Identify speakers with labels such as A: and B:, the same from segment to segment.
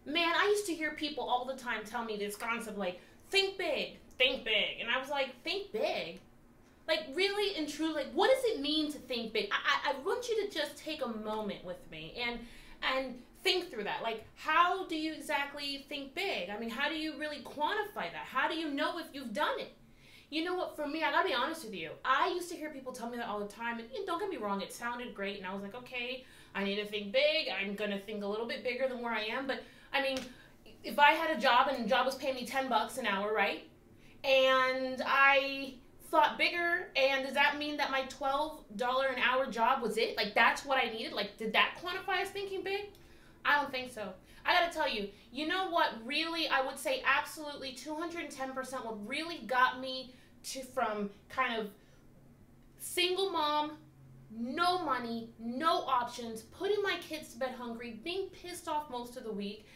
A: Man, I used to hear people all the time tell me this concept like, think big, think big. And I was like, think big? Like, really and truly, like, what does it mean to think big? I want you to just take a moment with me and think through that. Like, how do you exactly think big? I mean, how do you really quantify that? How do you know if you've done it? You know what, for me, I gotta be honest with you. I used to hear people tell me that all the time, and don't get me wrong, it sounded great, and I was like, okay, I need to think big. I'm gonna think a little bit bigger than where I am. But, I mean, if I had a job and the job was paying me $10 an hour, right? And I thought bigger, and does that mean that my $12 an hour job was it? Like, that's what I needed? Like, did that quantify as thinking big? I don't think so. I gotta tell you, you know what really, I would say absolutely 210% what really got me to from kind of single mom, no money, no options, putting my kids to bed hungry, being pissed off most of the week,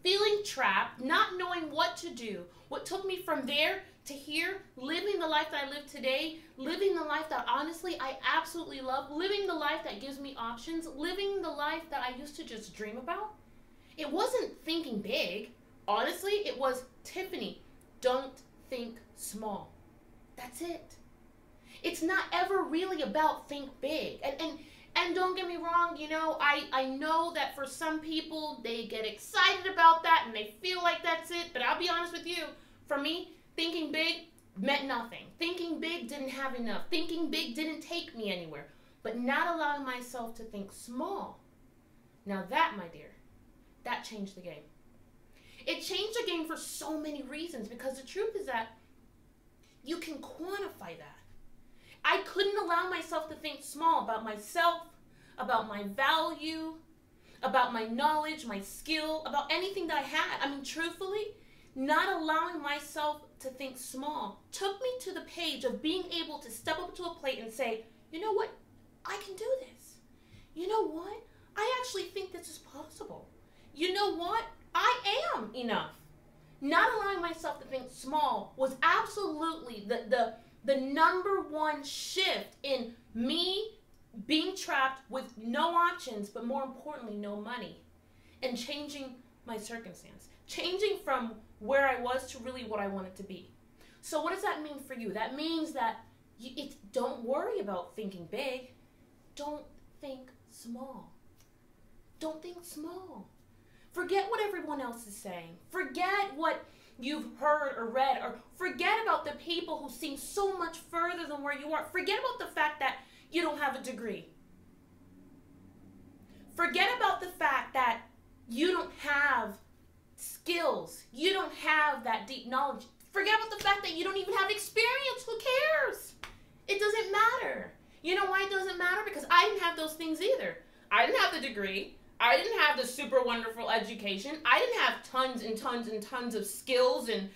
A: feeling trapped, not knowing what to do. What took me from there to here, living the life that I live today, living the life that honestly I absolutely love, living the life that gives me options, living the life that I used to just dream about. It wasn't thinking big. Honestly, it was, Tiffany, don't think small. That's it. It's not ever really about think big. And don't get me wrong, you know, I know that for some people, they get excited about that and they feel like that's it. But I'll be honest with you, for me, thinking big meant nothing. Thinking big didn't have enough. Thinking big didn't take me anywhere. But not allowing myself to think small. Now that, my dear, that changed the game. It changed the game for so many reasons, because the truth is that you can quantify that. I couldn't allow myself to think small about myself, about my value, about my knowledge, my skill, about anything that I had. I mean, truthfully, not allowing myself to think small took me to the page of being able to step up to a plate and say, you know what, I can do this. You know what, I actually think this is possible. You know what, I am enough. Not allowing myself to think small was absolutely the number one shift in me being trapped with no options, but more importantly, no money, and changing my circumstance, changing from where I was to really what I wanted to be. So what does that mean for you? That means that don't worry about thinking big. Don't think small. Don't think small. Forget what everyone else is saying. Forget what you've heard or read, or forget about the people who seem so much further than where you are. Forget about the fact that you don't have a degree. Forget about the fact that you don't have skills. You don't have that deep knowledge. Forget about the fact that you don't even have experience. Who cares? It doesn't matter. You know why it doesn't matter? Because I didn't have those things either. I didn't have the degree. I didn't have the super wonderful education. I didn't have tons and tons and tons of skills and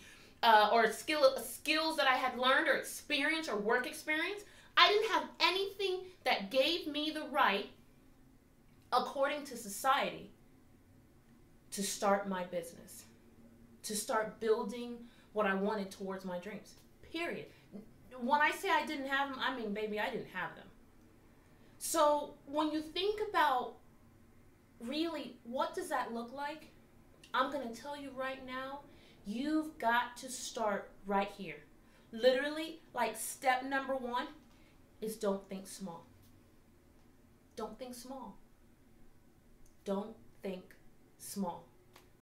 A: skills that I had learned or experience or work experience. I didn't have anything that gave me the right, according to society, to start my business, to start building what I wanted towards my dreams, period. When I say I didn't have them, I mean, baby, I didn't have them. So when you think about really, what does that look like? I'm going to tell you right now, you've got to start right here. Literally, like step number one is don't think small. Don't think small. Don't think small.